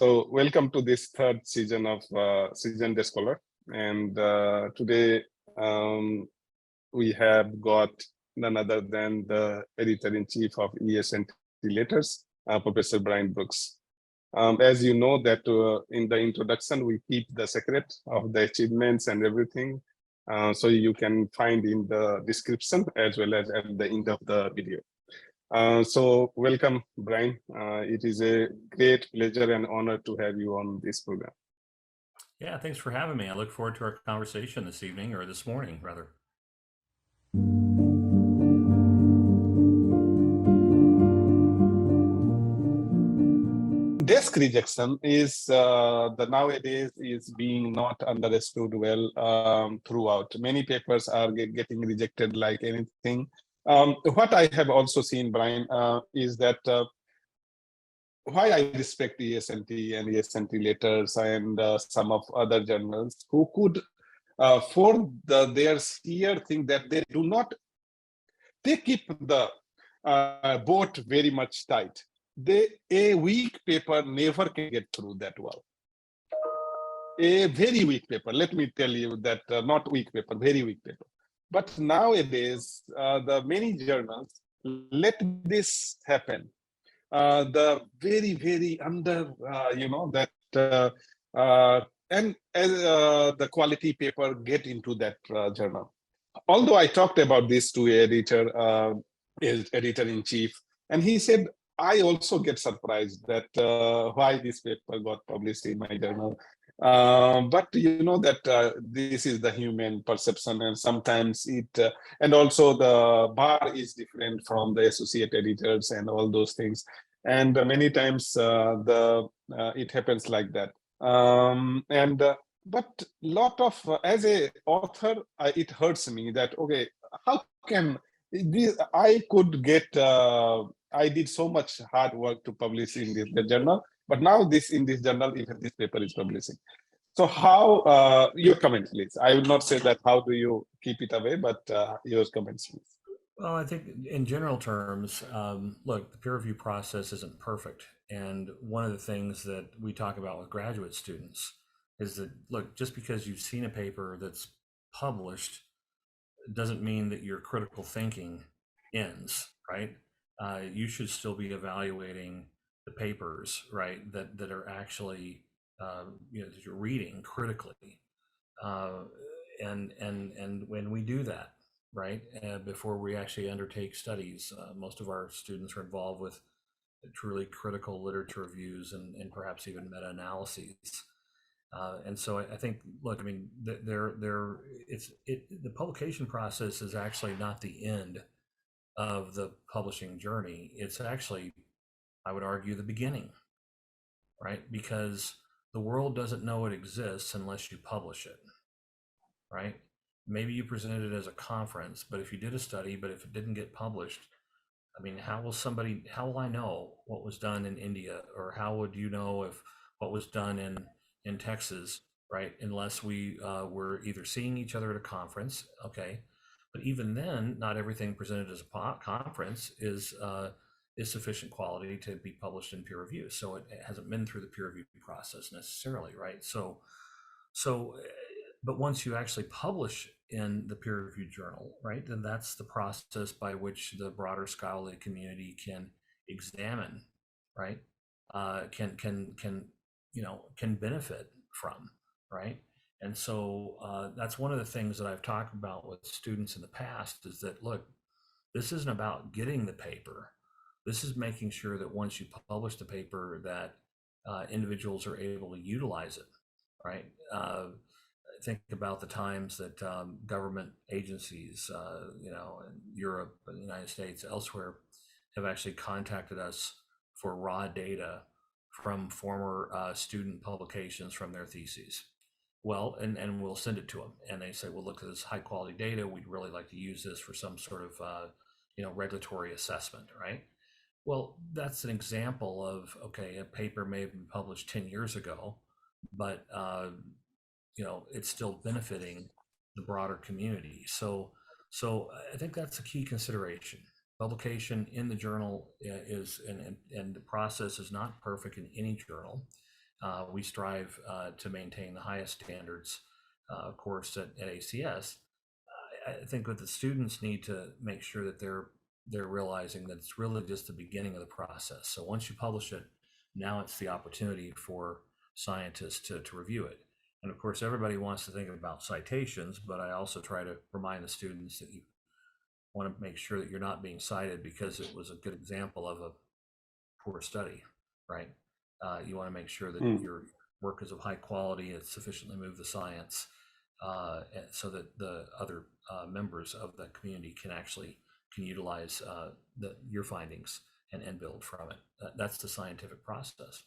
So welcome to this third season of Season Day Scholar. And today we have got none other than the editor-in-chief of ESNT Letters, Professor Bryan Brooks. As you know that in the introduction, we keep the secret of the achievements and everything. So you can find in the description as well as at the end of the video. So welcome, Bryan. It is a great pleasure and honor to have you on this program. Yeah, thanks for having me. I look forward to our conversation this evening, or this morning, rather. Desk rejection is the nowadays is being not understood well throughout. Many papers are getting rejected like anything. What I have also seen, Bryan, is that why I respect ESNT and ESNT Letters and some of other journals who could, for their sheer thing that they do not, they keep the boat very much tight. A weak paper never can get through that well. A very weak paper, let me tell you that not weak paper, very weak paper. But nowadays, the many journals let this happen. The very under, and the quality paper get into that journal. Although I talked about this to editor-in-chief, and he said, I also get surprised that why this paper got published in my journal. But you know that this is the human perception, and sometimes it, and also the bar is different from the associate editors and all those things. And many times it happens like that. But lot of, as a author, it hurts me that, okay, how can this, I could get, I did so much hard work to publish in the journal, but now in this journal, even this paper is publishing. So how, your comments, please. I would not say that how do you keep it away, but your comments, please. Well, I think in general terms, look, the peer review process isn't perfect. And one of the things that we talk about with graduate students is that, look, just because you've seen a paper that's published doesn't mean that your critical thinking ends, right? You should still be evaluating the papers, right, that are actually, that you're reading critically. And when we do that, right, before we actually undertake studies, most of our students are involved with truly critical literature reviews and perhaps even meta-analyses. And so I think, look, I mean, the publication process is actually not the end of the publishing journey. It's actually, I would argue, the beginning, right? Because the world doesn't know it exists unless you publish it, right? Maybe you presented it as a conference, but if you did a study, but if it didn't get published, I mean, how will I know what was done in India, or how would you know if what was done in Texas, right? Unless we were either seeing each other at a conference, okay? But even then, not everything presented as a conference is sufficient quality to be published in peer review. So it hasn't been through the peer review process necessarily, right? So, but once you actually publish in the peer reviewed journal, right, then that's the process by which the broader scholarly community can examine, right, can benefit from, right? And so that's one of the things that I've talked about with students in the past is that, look, this isn't about getting the paper. This is making sure that once you publish the paper that individuals are able to utilize it, right? Think about the times that government agencies, in Europe, and the United States, elsewhere, have actually contacted us for raw data from former student publications from their theses. Well, and we'll send it to them, and they say, well, look at this high quality data. We'd really like to use this for some sort of regulatory assessment, right? Well, that's an example of, okay, a paper may have been published 10 years ago, but it's still benefiting the broader community. So I think that's a key consideration. Publication in the journal is, and the process is not perfect in any journal. We strive to maintain the highest standards, of course, at ACS. I think what the students need to make sure that they're realizing that it's really just the beginning of the process. So once you publish it, now it's the opportunity for scientists to review it. And of course, everybody wants to think about citations, but I also try to remind the students that you want to make sure that you're not being cited because it was a good example of a poor study, right? You want to make sure that your work is of high quality, it's sufficiently moved the science, so that the other members of the community can utilize your findings and build from it. That's the scientific process.